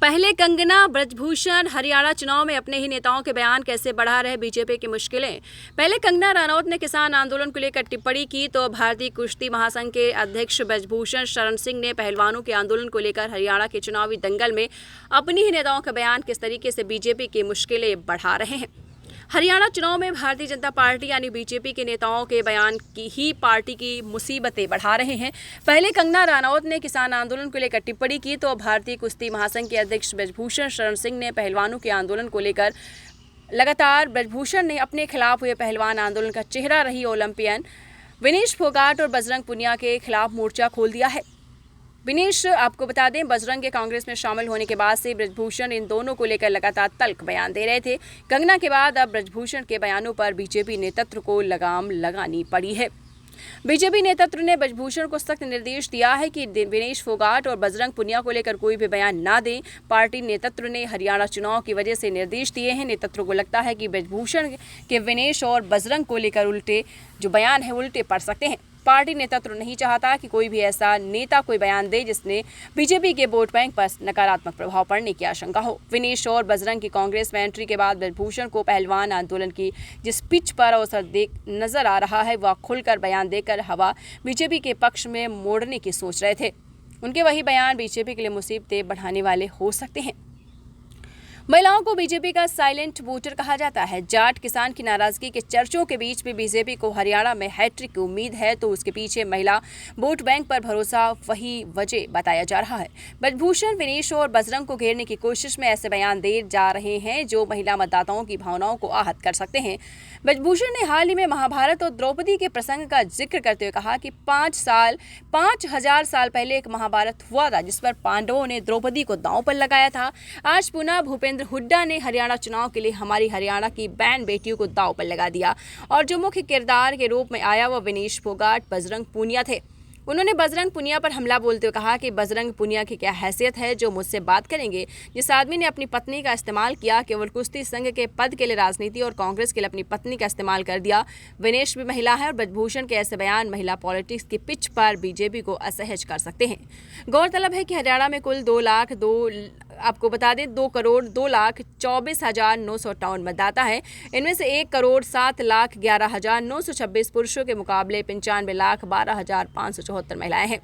पहले कंगना, ब्रजभूषण हरियाणा चुनाव में अपने ही नेताओं के बयान कैसे बढ़ा रहे बीजेपी की मुश्किलें। पहले कंगना रनौत ने किसान आंदोलन को लेकर टिप्पणी की तो भारतीय कुश्ती महासंघ के अध्यक्ष ब्रजभूषण शरण सिंह ने पहलवानों के आंदोलन को लेकर हरियाणा के चुनावी दंगल में अपनी ही नेताओं का बयान किस तरीके से बीजेपी की मुश्किलें बढ़ा रहे हैं। हरियाणा चुनाव में भारतीय जनता पार्टी यानी बीजेपी के नेताओं के बयान की ही पार्टी की मुसीबतें बढ़ा रहे हैं। पहले कंगना रनौत ने किसान आंदोलन को लेकर टिप्पणी की तो भारतीय कुश्ती महासंघ के अध्यक्ष ब्रजभूषण शरण सिंह ने पहलवानों के आंदोलन को लेकर लगातार ब्रजभूषण ने अपने खिलाफ हुए पहलवान आंदोलन का चेहरा रही ओलंपियन विनेश फोगाट और बजरंग पुनिया के खिलाफ मोर्चा खोल दिया है। विनेश, आपको बता दें, बजरंग के कांग्रेस में शामिल होने के बाद से ब्रजभूषण इन दोनों को लेकर लगातार तल्ख बयान दे रहे थे। कंगना के बाद अब ब्रजभूषण के बयानों पर बीजेपी नेतृत्व को लगाम लगानी पड़ी है। बीजेपी नेतृत्व ने ब्रजभूषण को सख्त निर्देश दिया है कि विनेश फोगाट और बजरंग पुनिया को लेकर कोई भी बयान ना दें। पार्टी नेतृत्व ने हरियाणा चुनाव की वजह से निर्देश दिए हैं। नेतृत्व को लगता है कि ब्रजभूषण के विनेश और बजरंग को लेकर उल्टे जो बयान है उल्टे पड़ सकते हैं। पार्टी नेतृत्व नहीं चाहता कि कोई भी ऐसा नेता कोई बयान दे जिसने बीजेपी के वोट बैंक पर नकारात्मक प्रभाव पड़ने की आशंका हो। विनेश और बजरंग की कांग्रेस में एंट्री के बाद ब्रजभूषण को पहलवान आंदोलन की जिस पिच पर अवसर नजर आ रहा है वह खुलकर बयान देकर हवा बीजेपी के पक्ष में मोड़ने की सोच रहे थे। उनके वही बयान बीजेपी के लिए मुसीबतें बढ़ाने वाले हो सकते हैं। महिलाओं को बीजेपी का साइलेंट वोटर कहा जाता है। जाट किसान की नाराजगी के चर्चों के बीच भी बीजेपी को हरियाणा में हैट्रिक की उम्मीद है तो उसके पीछे महिला वोट बैंक पर भरोसा वही वजह बताया जा रहा है। ब्रजभूषण विनेश और बजरंग को घेरने की कोशिश में ऐसे बयान दे जा रहे हैं जो महिला मतदाताओं की भावनाओं को आहत कर सकते हैं। ब्रजभूषण ने हाल ही में महाभारत और द्रौपदी के प्रसंग का जिक्र करते हुए कहा कि 5000 साल पहले एक महाभारत हुआ था जिस पर पांडवों ने द्रौपदी को दांव पर लगाया था। आज पुनः भूपेंद्र हुड्डा ने हरियाणा चुनाव के लिए हमारी हरियाणा की बहन बेटियों को दांव पर लगा दिया और जो मुख्य किरदार के रूप में आया वह विनेश फोगाट बजरंग पुनिया थे। उन्होंने बजरंग पुनिया पर हमला बोलते हुए कहा कि बजरंग पुनिया की क्या हैसियत है जो मुझसे बात करेंगे। जिस आदमी ने अपनी पत्नी का इस्तेमाल किया केवल कुश्ती संघ के पद के लिए राजनीति और कांग्रेस के लिए अपनी पत्नी का इस्तेमाल कर दिया। विनेश भी महिला है और ब्रजभूषण के ऐसे बयान महिला पॉलिटिक्स की पिच पर बीजेपी को असहज कर सकते हैं। गौरतलब है कि हरियाणा में कुल 2,02,24,958 मतदाता है। इनमें से 1,07,11,926 पुरुषों के मुकाबले 95,12,574 महिलाएं हैं।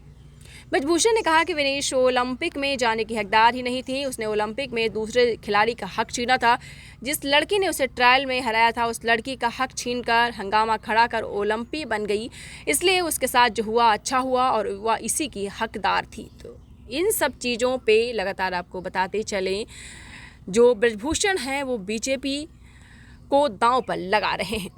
ब्रजभूषण ने कहा कि विनेश ओलंपिक में जाने की हकदार ही नहीं थी। उसने ओलंपिक में दूसरे खिलाड़ी का हक छीना था। जिस लड़की ने उसे ट्रायल में हराया था उस लड़की का हक छीनकर हंगामा खड़ा कर ओलंपी बन गई। इसलिए उसके साथ जो हुआ अच्छा हुआ और वह इसी की हकदार थी। तो इन सब चीज़ों पे लगातार आपको बताते चलें जो ब्रजभूषण हैं वो बीजेपी को दांव पर लगा रहे हैं।